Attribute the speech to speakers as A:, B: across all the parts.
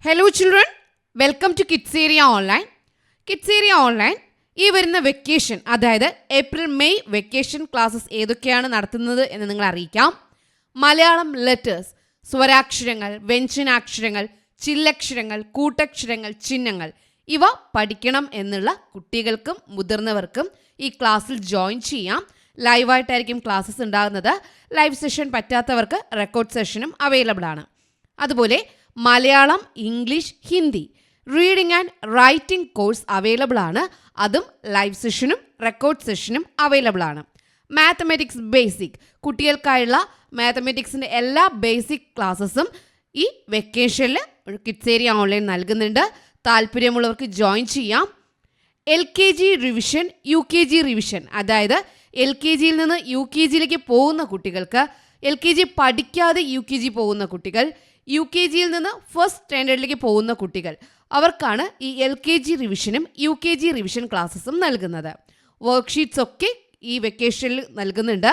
A: Hello children, welcome to kids area online. Kids area online ഈ വരുന്ന vacation, അതായത് April May vacation classes ഏതൊക്കെയാണ് നടത്തുന്നത് എന്ന് നിങ്ങൾ അറിയിക്കാം. മലയാളം ലെറ്റേഴ്സ്, സ്വരാക്ഷരങ്ങൾ, വ്യഞ്ജനാക്ഷരങ്ങൾ, ചില്ലക്ഷരങ്ങൾ, കൂട്ടക്ഷരങ്ങൾ, ചിഹ്നങ്ങൾ ഇവ പഠിക്കണം എന്നുള്ള കുട്ടികൾക്കും മുതിർന്നവർക്കും ഈ ക്ലാസ്സിൽ ജോയിൻ ചെയ്യാം. ലൈവായിട്ടായിരിക്കും ക്ലാസ്സസ് ഉണ്ടാകുന്നത്. ലൈവ് സെഷൻ പറ്റാത്തവർക്ക് റെക്കോർഡ് സെഷനും അവൈലബിൾ ആണ്. അതുപോലെ Malayalam, English, Hindi reading and writing course available ആണ്. അതും ലൈവ് സെഷനും റെക്കോർഡ് സെഷനും അവൈലബിൾ ആണ്. മാത്തമാറ്റിക്സ് ബേസിക്, കുട്ടികൾക്കായുള്ള മാത്തമാറ്റിക്സിൻ്റെ എല്ലാ ബേസിക് ക്ലാസ്സസും ഈ വെക്കേഷനിൽ കിഡ്സ് ഏരിയ ഓൺലൈൻ നൽകുന്നുണ്ട്. താല്പര്യമുള്ളവർക്ക് ജോയിൻ ചെയ്യാം. LKG റിവിഷൻ, UKG റിവിഷൻ, അതായത് LKGയിൽ നിന്ന് UKGയിലേക്ക് പോകുന്ന കുട്ടികൾക്ക്, LKG പഠിക്കാതെ UKG പോകുന്ന കുട്ടികൾ, UKGയിൽ നിന്ന് ഫസ്റ്റ് സ്റ്റാൻഡേർഡിലേക്ക് പോകുന്ന കുട്ടികൾ, അവർക്കാണ് ഈ LKG റിവിഷനും UKG റിവിഷൻ ക്ലാസ്സസും നൽകുന്നത്. വർക്ക്ഷീറ്റ്സ് ഒക്കെ ഈ വെക്കേഷനിൽ നൽകുന്നുണ്ട്.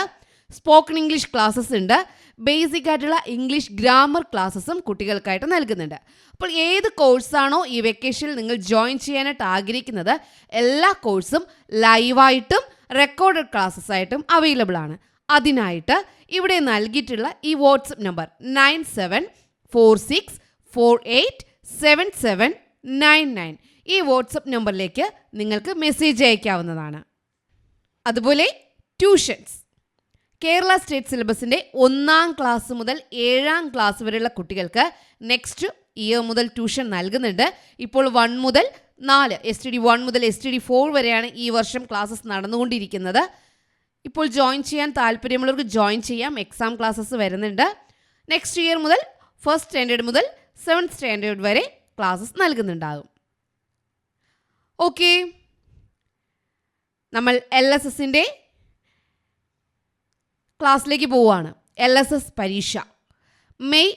A: സ്പോക്കൺ ഇംഗ്ലീഷ് ക്ലാസ്സസ് ഉണ്ട്. ബേസിക് ആയിട്ടുള്ള ഇംഗ്ലീഷ് ഗ്രാമർ ക്ലാസ്സസും കുട്ടികൾക്കായിട്ട് നൽകുന്നുണ്ട്. അപ്പോൾ ഏത് കോഴ്സാണോ ഈ വെക്കേഷനിൽ നിങ്ങൾ ജോയിൻ ചെയ്യാനായിട്ട് ആഗ്രഹിക്കുന്നത്, എല്ലാ കോഴ്സും ലൈവായിട്ടും റെക്കോർഡഡ് ക്ലാസ്സസ് ആയിട്ടും അവൈലബിൾ ആണ്. അതിനായിട്ട് ഇവിടെ നൽകിയിട്ടുള്ള ഈ വാട്സപ്പ് നമ്പർ 9746487799 ഈ വാട്സപ്പ് നമ്പറിലേക്ക് നിങ്ങൾക്ക് മെസ്സേജ് അയക്കാവുന്നതാണ്. അതുപോലെ ട്യൂഷൻസ്, കേരള സ്റ്റേറ്റ് സിലബസിൻ്റെ 1ാം ക്ലാസ് മുതൽ 7ാം ക്ലാസ് വരെയുള്ള കുട്ടികൾക്ക് നെക്സ്റ്റ് ഇയർ മുതൽ ട്യൂഷൻ നൽകുന്നുണ്ട്. ഇപ്പോൾ 1 മുതൽ 4 STD 1 മുതൽ STD 4 വരെയാണ് ഈ വർഷം ക്ലാസ്സസ് നടന്നുകൊണ്ടിരിക്കുന്നത്. ഇപ്പോൾ ജോയിൻ ചെയ്യാൻ താല്പര്യമുള്ളവർക്ക് ജോയിൻ ചെയ്യാം. എക്സാം ക്ലാസ്സസ് വരുന്നുണ്ട്. നെക്സ്റ്റ് ഇയർ മുതൽ ഫസ്റ്റ് സ്റ്റാൻഡേർഡ് മുതൽ 7th സ്റ്റാൻഡേർഡ് വരെ ക്ലാസ്സസ് നൽകുന്നുണ്ടാകും. ഓക്കെ, നമ്മൾ LSSൻ്റെ ക്ലാസ്സിലേക്ക് പോവുകയാണ്. LSS പരീക്ഷ മെയ്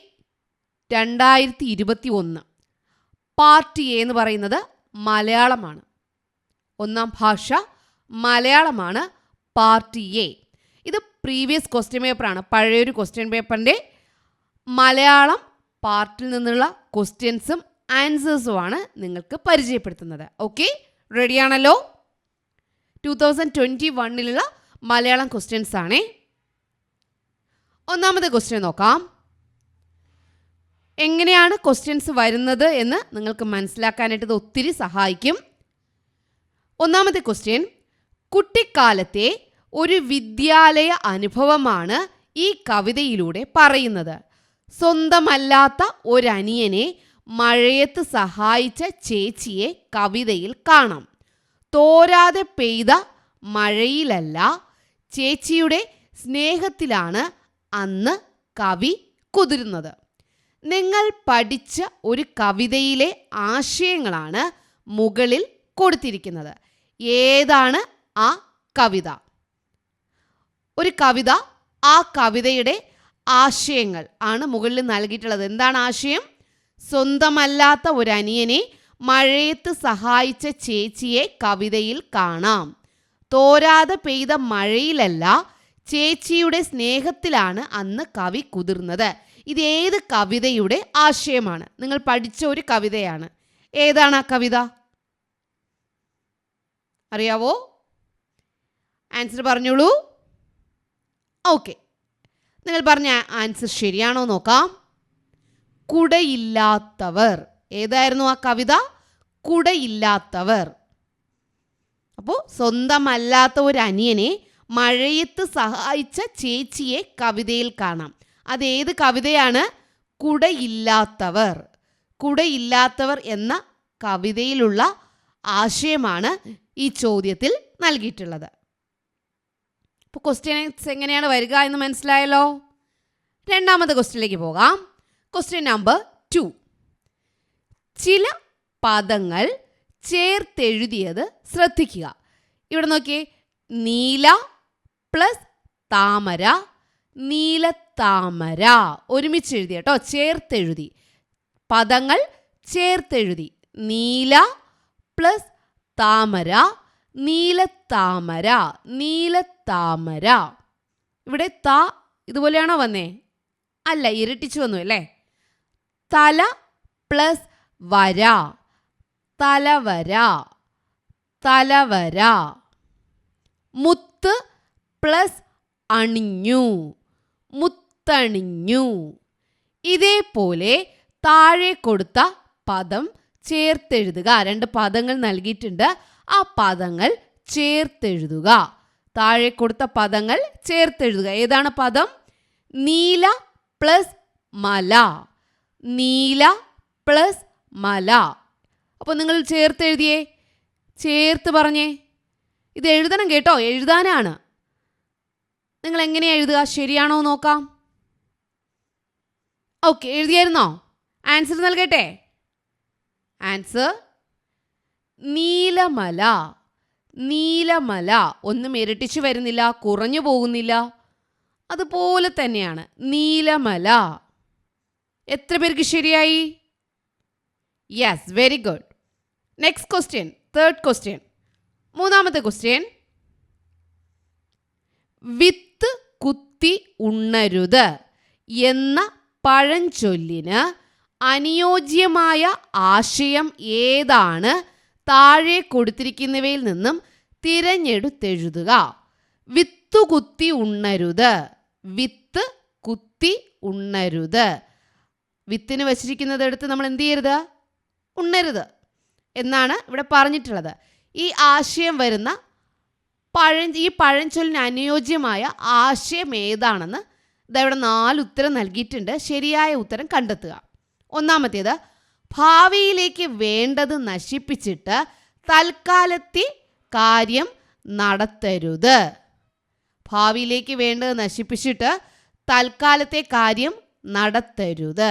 A: 2021. പാർട്ട് എ എന്ന് പറയുന്നത് മലയാളമാണ്. 1ാം ഭാഷ മലയാളമാണ്. പാർട്ട് എ ഇത് പ്രീവിയസ് ക്വസ്റ്റ്യൻ പേപ്പറാണ്. പഴയൊരു ക്വസ്റ്റ്യൻ പേപ്പറിൻ്റെ മലയാളം പാർട്ടിൽ നിന്നുള്ള ക്വസ്റ്റ്യൻസും ആൻസേഴ്സുമാണ് നിങ്ങൾക്ക് പരിചയപ്പെടുത്തുന്നത്. ഓക്കെ, റെഡിയാണല്ലോ? 2021 മലയാളം ക്വസ്റ്റ്യൻസ് ആണേ. 1ാമത്തെ ക്വസ്റ്റ്യൻ നോക്കാം. എങ്ങനെയാണ് ക്വസ്റ്റ്യൻസ് വരുന്നത് എന്ന് നിങ്ങൾക്ക് മനസ്സിലാക്കാനായിട്ട് ഇത് ഒത്തിരി സഹായിക്കും. 1ാമത്തെ ക്വസ്റ്റ്യൻ, കുട്ടിക്കാലത്തെ ഒരു വിദ്യാലയ അനുഭവമാണ് ഈ കവിതയിലൂടെ പറയുന്നത്. സ്വന്തമല്ലാത്ത ഒരനിയനെ മഴയത്ത് സഹായിച്ച ചേച്ചിയെ കവിതയിൽ കാണാം. തോരാതെ പെയ്ത മഴയിലല്ല, ചേച്ചിയുടെ സ്നേഹത്തിലാണ് അന്ന് കവി കുതിരുന്നത്. നിങ്ങൾ പഠിച്ച ഒരു കവിതയിലെ ആശയങ്ങളാണ് മുകളിൽ കൊടുത്തിരിക്കുന്നത്. ഏതാണ് ആ കവിത? ഒരു കവിത, ആ കവിതയുടെ ആശയങ്ങൾ ആണ് മുകളിൽ നൽകിയിട്ടുള്ളത്. എന്താണ് ആശയം? സ്വന്തമല്ലാത്ത ഒരു അനിയനെ മഴയത്ത് സഹായിച്ച ചേച്ചിയെ കവിതയിൽ കാണാം. തോരാതെ പെയ്ത മഴയിലല്ല, ചേച്ചിയുടെ സ്നേഹത്തിലാണ് അന്ന് കവി കുതിർന്നത്. ഇത് ഏത് കവിതയുടെ ആശയമാണ്? നിങ്ങൾ പഠിച്ച ഒരു കവിതയാണ്. ഏതാണ് ആ കവിത? അറിയാവോ? ആൻസർ പറഞ്ഞോളൂ. ഓക്കെ, നിങ്ങൾ പറഞ്ഞ ആൻസർ ശരിയാണോ നോക്കാം. കുടയില്ലാത്തവർ. ഏതായിരുന്നു ആ കവിത? കുടയില്ലാത്തവർ. അപ്പോൾ സ്വന്തമല്ലാത്ത ഒരു അനിയനെ മഴയത്ത് സഹായിച്ച ചേച്ചിയെ കവിതയിൽ കാണാം. അതേത് കവിതയാണ്? കുടയില്ലാത്തവർ. കുടയില്ലാത്തവർ എന്ന കവിതയിലുള്ള ആശയമാണ് ഈ ചോദ്യത്തിൽ നൽകിയിട്ടുള്ളത്. ഇപ്പോൾ ക്വസ്റ്റ്യൻസ് എങ്ങനെയാണ് വരിക എന്ന് മനസ്സിലായല്ലോ. 2ാമത്തെ ക്വസ്റ്റ്യനിലേക്ക് പോകാം. Question number 2. ചില പദങ്ങൾ ചേർത്തെഴുതിയത് ശ്രദ്ധിക്കുക. ഇവിടെ നോക്കിയേ, നീല പ്ലസ് താമര, നീലത്താമര. ഒരുമിച്ച് എഴുതി കേട്ടോ, ചേർത്തെഴുതി. പദങ്ങൾ ചേർത്തെഴുതി. നീല പ്ലസ് താമര, നീലത്താമര, നീലത്താമര. ഇവിടെ താ ഇതുപോലെയാണോ വന്നേ? അല്ല, ഇരട്ടിച്ചു വന്നു അല്ലേ. തല പ്ലസ് വര, തലവര, തലവര. മുത്ത് പ്ലസ് അണിഞ്ഞു, മുത്തണിഞ്ഞു. ഇതേപോലെ താഴെ കൊടുത്ത പദം ചേർത്തെഴുതുക. 2 പദങ്ങൾ നൽകിയിട്ടുണ്ട്, ആ പദങ്ങൾ ചേർത്തെഴുതുക. താഴെ കൊടുത്ത പദങ്ങൾ ചേർത്തെഴുതുക. ഏതാണ് പദം? നീല പ്ലസ് മല, നീല പ്ലസ് മല. അപ്പോൾ നിങ്ങൾ ചേർത്തെഴുതിയേ, ചേർത്ത് പറഞ്ഞേ. ഇത് എഴുതണം കേട്ടോ, എഴുതാനാണ്. നിങ്ങൾ എങ്ങനെയാണ് എഴുതുക? ശരിയാണോ നോക്കാം. ഓക്കെ, എഴുതിയായിരുന്നോ? ആൻസർ നൽകട്ടെ. ആൻസർ നീലമല, നീലമല. ഒന്നും ഇരട്ടിച്ചു വരുന്നില്ല, കുറഞ്ഞു പോകുന്നില്ല, അതുപോലെ തന്നെയാണ് നീലമല. എത്ര പേർക്ക് ശരിയായി? Yes, very good. Next question, third question. മൂന്നാമത്തെ ക്വസ്റ്റ്യൻ. വിത്ത് കുത്തി ഉണ്ണരുത് എന്ന പഴഞ്ചൊല്ലിന് അനുയോജ്യമായ ആശയം ഏതാണ്? താഴെ കൊടുത്തിരിക്കുന്നവയിൽ നിന്നും തിരഞ്ഞെടുത്തെഴുതുക. വിത്ത് കുത്തി ഉണ്ണരുത്, വിത്ത് കുത്തി ഉണ്ണരുത്. വിത്തിന് വച്ചിരിക്കുന്നത് എടുത്ത് നമ്മൾ എന്ത് ചെയ്യരുത്? ഉണ്ണരുത് എന്നാണ് ഇവിടെ പറഞ്ഞിട്ടുള്ളത്. ഈ ആശയം വരുന്ന ഈ പഴഞ്ചൊല്ലിന് അനുയോജ്യമായ ആശയം ഏതാണെന്ന് ഇവിടെ 4 ഉത്തരം നൽകിയിട്ടുണ്ട്. ശരിയായ ഉത്തരം കണ്ടെത്തുക. ഒന്നാമത്തേത്, ഭാവിയിലേക്ക് വേണ്ടത് നശിപ്പിച്ചിട്ട് തൽക്കാലത്തെ കാര്യം നടത്തരുത്. ഭാവിയിലേക്ക് വേണ്ടത് നശിപ്പിച്ചിട്ട് തൽക്കാലത്തെ കാര്യം നടത്തരുത്.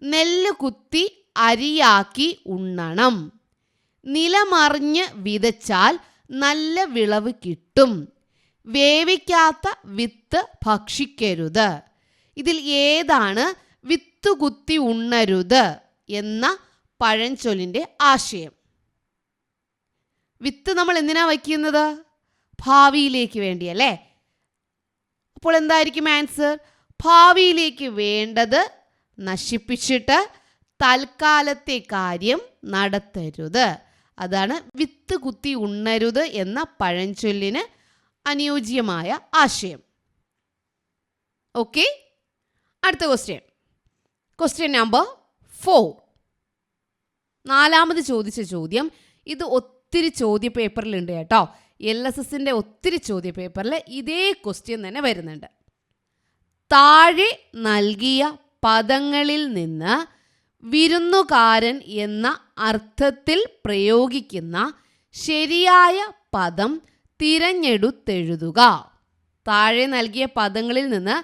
A: നെല്ല് കുത്തി അരിയാക്കി ഉണ്ണണം. നിലമറിഞ്ഞ് വിതച്ചാൽ നല്ല വിളവ് കിട്ടും. വേവിക്കാത്ത വിത്ത് ഭക്ഷിക്കരുത്. ഇതിൽ ഏതാണ് വിത്ത് കുത്തി ഉണ്ണരുത് എന്ന പഴഞ്ചൊല്ലിൻ്റെ ആശയം? വിത്ത് നമ്മൾ എന്തിനാ വയ്ക്കുന്നത്? ഭാവിയിലേക്ക് വേണ്ടിയല്ലേ. അപ്പോൾ എന്തായിരിക്കും ആൻസർ? ഭാവിയിലേക്ക് വേണ്ടത് നശിപ്പിച്ചിട്ട് തൽക്കാലത്തെ കാര്യം നടത്തരുത്. അതാണ് വിത്ത് കുത്തി ഉണ്ണരുത് എന്ന പഴഞ്ചൊല്ലിന് അനുയോജ്യമായ ആശയം. ഓക്കെ, അടുത്ത ക്വസ്റ്റ്യൻ. Question number 4. 4ാമത് ചോദിച്ച ചോദ്യം. ഇത് ഒത്തിരി ചോദ്യ പേപ്പറിലുണ്ട് കേട്ടോ. LSSൻ്റെ ഒത്തിരി ചോദ്യ പേപ്പറിൽ ഇതേ ക്വസ്റ്റ്യൻ തന്നെ വരുന്നുണ്ട്. താഴെ നൽകിയ പദങ്ങളിൽ നിന്ന് വിരുന്നുകാരൻ എന്ന അർത്ഥത്തിൽ പ്രയോഗിക്കുന്ന ശരിയായ പദം തിരഞ്ഞെടുത്തെഴുതുക. താഴെ നൽകിയ പദങ്ങളിൽ നിന്ന്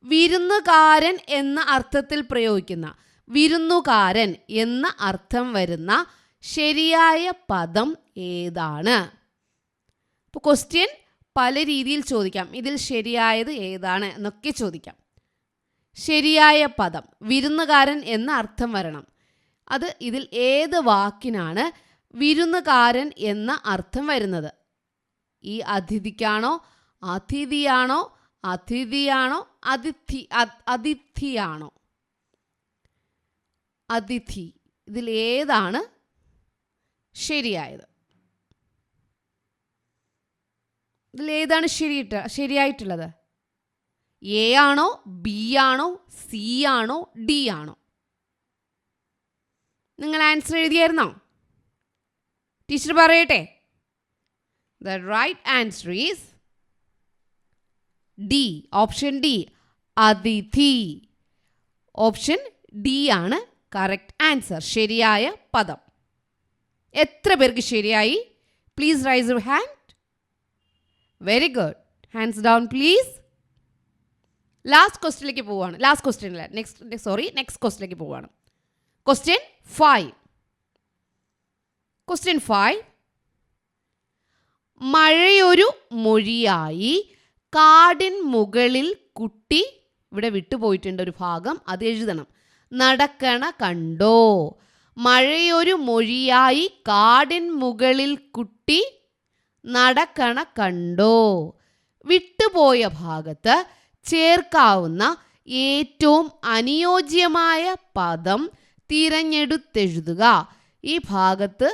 A: വിരുന്നുകാരൻ എന്ന അർത്ഥത്തിൽ പ്രയോഗിക്കുന്ന, വിരുന്നുകാരൻ എന്ന അർത്ഥം വരുന്ന ശരിയായ പദം ഏതാണ്? ഇപ്പോൾ ക്വസ്റ്റ്യൻ പല രീതിയിൽ ചോദിക്കാം. ഇതിൽ ശരിയായത് ഏതാണ് എന്നൊക്കെ ചോദിക്കാം. ശരിയായ പദം, വിരുന്നുകാരൻ എന്ന അർത്ഥം വരണം. അത് ഇതിൽ ഏത് വാക്കിനാണ് വിരുന്നുകാരൻ എന്ന അർത്ഥം വരുന്നത്? ഈ അതിഥിക്കാണോ, അതിഥിയാണോ, അതിഥിയാണോ, അതിഥിയാണോ? അതിഥി. ഇതിൽ ഏതാണ് ശരിയായത്? ഇതിലേതാണ് ശരിയായിട്ടുള്ളത്? എ ആണോ, ബി ആണോ, സി ആണോ, ഡി ആണോ? നിങ്ങൾ ആൻസർ എഴുതിയായിരുന്നോ? ടീച്ചർ പറയട്ടെ. The right answer is D. Option D, അതിഥി. ഓപ്ഷൻ ഡി ആണ് കറക്റ്റ് ആൻസർ, ശരിയായ പദം. എത്ര പേർക്ക് ശരിയായി? Please raise your hand. Very good. Hands down please. Last ക്വസ്റ്റ്യനിലേക്ക് പോവുകയാണ്. ലാസ്റ്റ് ക്വസ്റ്റ്യനില്ല, നെക്സ്റ്റ് ക്വസ്റ്റ്യനിലേക്ക് പോവുകയാണ്. ക്വസ്റ്റ്യൻ 5. ക്വസ്റ്റ്യൻ 5. മഴയൊരു മൊഴിയായി കാടിൻ മുകളിൽ കുട്ടി, ഇവിടെ വിട്ടുപോയിട്ടുണ്ട് ഒരു ഭാഗം, അത് എഴുതണം. നടക്കണ കണ്ടോ. മഴയൊരു മൊഴിയായി കാടിൻ മുകളിൽ കുട്ടി നടക്കണ കണ്ടോ. വിട്ടുപോയ ഭാഗത്ത് ചേർക്കാവുന്ന ഏറ്റവും അനുയോജ്യമായ പദം തിരഞ്ഞെടുത്തെഴുതുക. ഈ ഭാഗത്ത്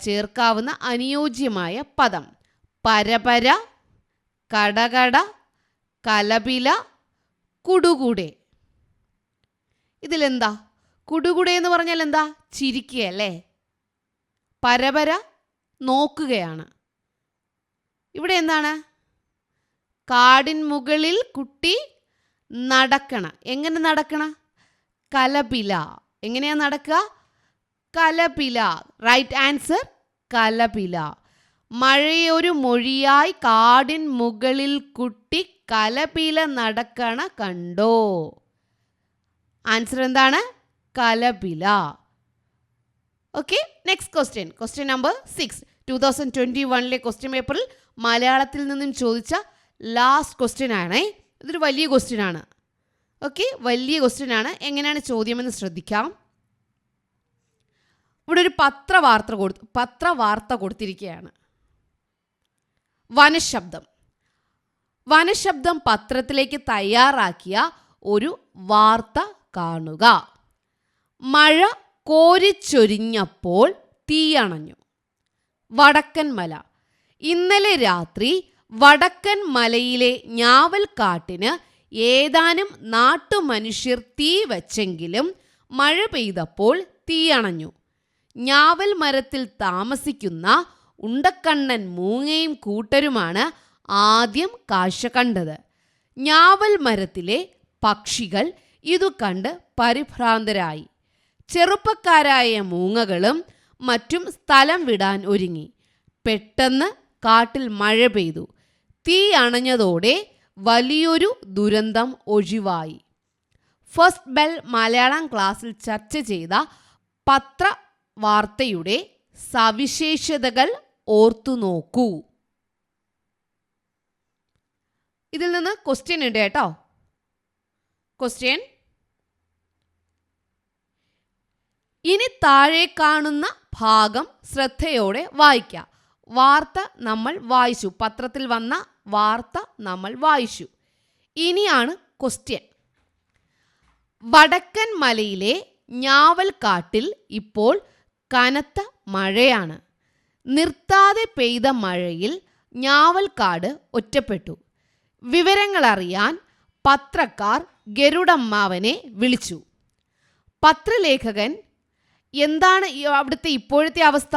A: ചേർക്കാവുന്ന അനുയോജ്യമായ പദം: പരപര, കടകട, കലപില, കുടുകുടെ. ഇതിലെന്താ? കുടുകുടെ എന്ന് പറഞ്ഞാൽ എന്താ? ചിരിക്കുക അല്ലേ? പരപര നോക്കുകയാണ്. ഇവിടെ എന്താണ്? കാടിൻ മുകളിൽ കുട്ടി നടക്കണ. എങ്ങനെ നടക്കണ? കലപില. എങ്ങനെയാ നടക്കുക? കലപില. റൈറ്റ് ആൻസർ കലപില. മഴയൊരു മൊഴിയായി കാടിൻ മുകളിൽ കുട്ടി കലപില നടക്കണ കണ്ടോ? ആൻസർ എന്താണ്? കലപില. Okay, next question. Question number 6. 2021 question പേപ്പറിൽ മലയാളത്തിൽ നിന്നും ചോദിച്ച ലാസ്റ്റ് ക്വസ്റ്റ്യൻ ആണേ. ഇതൊരു വലിയ ക്വസ്റ്റ്യൻ ആണ്. ഓക്കെ, വലിയ ക്വസ്റ്റ്യൻ ആണ്. എങ്ങനെയാണ് ചോദ്യമെന്ന് ശ്രദ്ധിക്കാം. ഇവിടെ ഒരു പത്രവാർത്ത കൊടുത്തിരിക്കുകയാണ്. വനശബ്ദം പത്രത്തിലേക്ക് തയ്യാറാക്കിയ ഒരു വാർത്ത കാണുക. മഴ കോരിച്ചൊരിഞ്ഞപ്പോൾ തീയണഞ്ഞു. വടക്കൻ മല. ഇന്നലെ രാത്രി വടക്കൻ മലയിലെ ഞാവൽക്കാട്ടിന് ഏതാനും നാട്ടുമനുഷ്യർ തീ വച്ചെങ്കിലും മഴ പെയ്തപ്പോൾ തീയണഞ്ഞു. ഞാവൽ മരത്തിൽ താമസിക്കുന്ന ഉണ്ടക്കണ്ണൻ മൂങ്ങയും കൂട്ടരുമാണ് ആദ്യം കാഴ്ച കണ്ടത്. ഞാവൽ മരത്തിലെ പക്ഷികൾ ഇതു കണ്ട് പരിഭ്രാന്തരായി. ചെറുപ്പക്കാരായ മൂങ്ങകളും മറ്റും സ്ഥലം വിടാൻ ഒരുങ്ങി. പെട്ടെന്ന് കാട്ടിൽ മഴ പെയ്തു. തീ അണഞ്ഞതോടെ വലിയൊരു ദുരന്തം ഒഴിവായി. ഫസ്റ്റ് ബെൽ മലയാളം ക്ലാസ്സിൽ ചർച്ച ചെയ്ത പത്രവാർത്തയുടെ സവിശേഷതകൾ ഓർത്തു നോക്കൂ. ഇതിൽ നിന്ന് ക്വസ്റ്റ്യൻ ഉണ്ട് കേട്ടോ. ക്വസ്റ്റ്യൻ: ഇനി താഴെ കാണുന്ന ഭാഗം ശ്രദ്ധയോടെ വായിക്കാം. വാർത്ത നമ്മൾ വായിച്ചു. പത്രത്തിൽ വന്ന വാർത്ത നമ്മൾ വായിച്ചു. ഇനിയാണ് ക്വസ്റ്റ്യൻ. വടക്കൻ മലയിലെ ഞാവൽക്കാട്ടിൽ ഇപ്പോൾ കനത്ത മഴയാണ്. നിർത്താതെ പെയ്ത മഴയിൽ ഞാവൽക്കാട് ഒറ്റപ്പെട്ടു. വിവരങ്ങളറിയാൻ പത്രക്കാർ ഗരുഡമ്മാവനെ വിളിച്ചു. പത്രലേഖകൻ: എന്താണ് അവിടുത്തെ ഇപ്പോഴത്തെ അവസ്ഥ?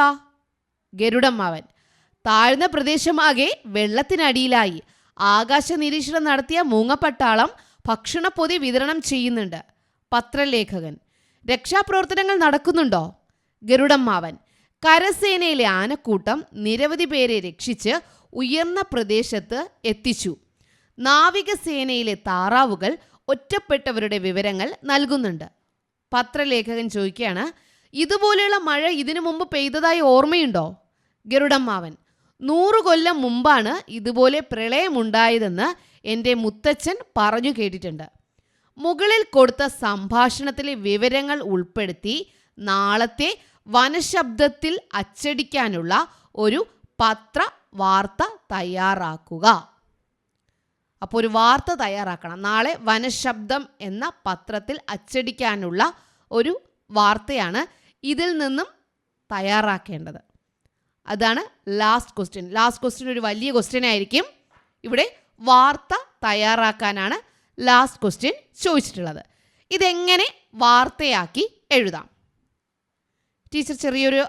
A: ഗരുഡമ്മാവൻ: താഴ്ന്ന പ്രദേശമാകെ വെള്ളത്തിനടിയിലായി. ആകാശ നിരീക്ഷണം നടത്തിയ മൂങ്ങപ്പട്ടാളം ഭക്ഷണപ്പൊതി വിതരണം ചെയ്യുന്നുണ്ട്. പത്രലേഖകൻ: രക്ഷാപ്രവർത്തനങ്ങൾ നടക്കുന്നുണ്ടോ? ഗരുഡമ്മാവൻ: കരസേനയിലെ ആനക്കൂട്ടം നിരവധി പേരെ രക്ഷിച്ച് ഉയർന്ന പ്രദേശത്ത് എത്തിച്ചു. നാവികസേനയിലെ താറാവുകൾ ഒറ്റപ്പെട്ടവരുടെ വിവരങ്ങൾ നൽകുന്നുണ്ട്. പത്രലേഖകൻ ചോദിക്കുകയാണ്, ഇതുപോലെയുള്ള മഴ ഇതിനു മുമ്പ് പെയ്തതായി ഓർമ്മയുണ്ടോ? ഗരുഡമ്മാവൻ: 100 കൊല്ലം മുമ്പാണ് ഇതുപോലെ പ്രളയമുണ്ടായതെന്ന് എൻ്റെ മുത്തച്ഛൻ പറഞ്ഞു കേട്ടിട്ടുണ്ട്. മുകളിൽ കൊടുത്ത സംഭാഷണത്തിലെ വിവരങ്ങൾ ഉൾപ്പെടുത്തി നാളത്തെ വനശബ്ദത്തിൽ അച്ചടിക്കാനുള്ള ഒരു പത്രവാർത്ത തയ്യാറാക്കുക. അപ്പോൾ ഒരു വാർത്ത തയ്യാറാക്കണം. നാളെ വനശബ്ദം എന്ന പത്രത്തിൽ അച്ചടിക്കാനുള്ള ഒരു വാർത്തയാണ് ഇതിൽ നിന്നും തയ്യാറാക്കേണ്ടത്. അതാണ് ലാസ്റ്റ് ക്വസ്റ്റ്യൻ. ലാസ്റ്റ് ക്വസ്റ്റ്യൻ ഒരു വലിയ ക്വസ്റ്റ്യൻ ആയിരിക്കും. ഇവിടെ വാർത്ത തയ്യാറാക്കാനാണ് ലാസ്റ്റ് ക്വസ്റ്റ്യൻ ചോദിച്ചിട്ടുള്ളത്. ഇതെങ്ങനെ വാർത്തയാക്കി എഴുതാം? ടീച്ചർ ചെറിയൊരു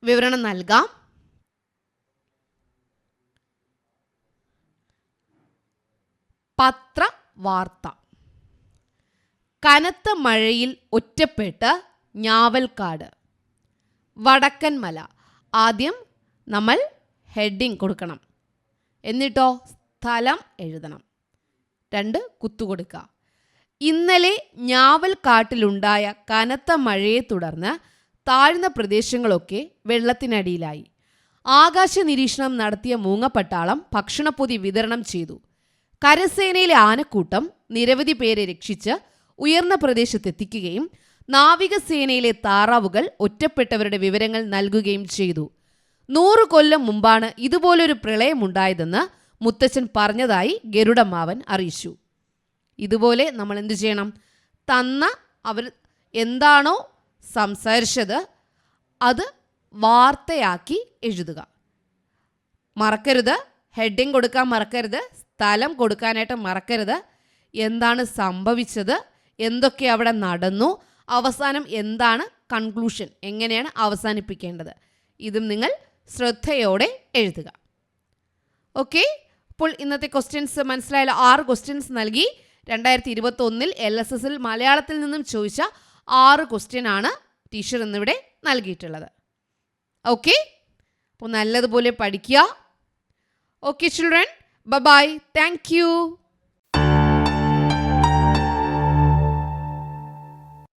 A: വിവരണം നൽകാം. പത്രവാർത്ത. കനത്ത മഴയിൽ ഒറ്റപ്പെട്ട് ഞാവൽക്കാട്. വടക്കൻ മല. ആദ്യം നമ്മൾ ഹെഡിങ് കൊടുക്കണം. എന്നിട്ടോ സ്ഥലം എഴുതണം. 2 കുത്തുകൊടുക്കുക. ഇന്നലെ ഞാവൽക്കാട്ടിലുണ്ടായ കനത്ത മഴയെ തുടർന്ന് താഴ്ന്ന പ്രദേശങ്ങളൊക്കെ വെള്ളത്തിനടിയിലായി. ആകാശ നിരീക്ഷണം നടത്തിയ മൂങ്ങപ്പട്ടാളം ഭക്ഷണപ്പൊതി വിതരണം ചെയ്തു. കരസേനയിലെ ആനക്കൂട്ടം നിരവധി പേരെ രക്ഷിച്ച് ഉയർന്ന പ്രദേശത്തെത്തിക്കുകയും നാവികസേനയിലെ താറാവുകൾ ഒറ്റപ്പെട്ടവരുടെ വിവരങ്ങൾ നൽകുകയും ചെയ്തു. 100 കൊല്ലം മുമ്പാണ് ഇതുപോലൊരു പ്രളയമുണ്ടായതെന്ന് മുത്തച്ഛൻ പറഞ്ഞതായി ഗരുഡമ്മാവൻ അറിയിച്ചു. ഇതുപോലെ നമ്മൾ എന്തു ചെയ്യണം? എന്താണോ സംസാരിച്ചത് അത് വാർത്തയാക്കി എഴുതുക. മറക്കരുത്, ഹെഡിങ് കൊടുക്കാൻ മറക്കരുത്, സ്ഥലം കൊടുക്കാനായിട്ട് മറക്കരുത്. എന്താണ് സംഭവിച്ചത്, എന്തൊക്കെ അവിടെ നടന്നു, അവസാനം എന്താണ് കൺക്ലൂഷൻ, എങ്ങനെയാണ് അവസാനിപ്പിക്കേണ്ടത്, ഇതും നിങ്ങൾ ശ്രദ്ധയോടെ എഴുതുക. ഓക്കെ, അപ്പോൾ ഇന്നത്തെ ക്വസ്റ്റ്യൻസ് മനസ്സിലായാലോ? 6 ക്വസ്റ്റ്യൻസ് നൽകി 2021 LSSൽ മലയാളത്തിൽ നിന്നും ചോദിച്ച 6 ക്വസ്റ്റ്യൻ ആണ് ടീച്ചർ ഇന്നിവിടെ നൽകിയിട്ടുള്ളത്. ഓക്കെ, അപ്പോൾ നല്ലതുപോലെ പഠിക്കുക. Okay children, bye bye, thank you.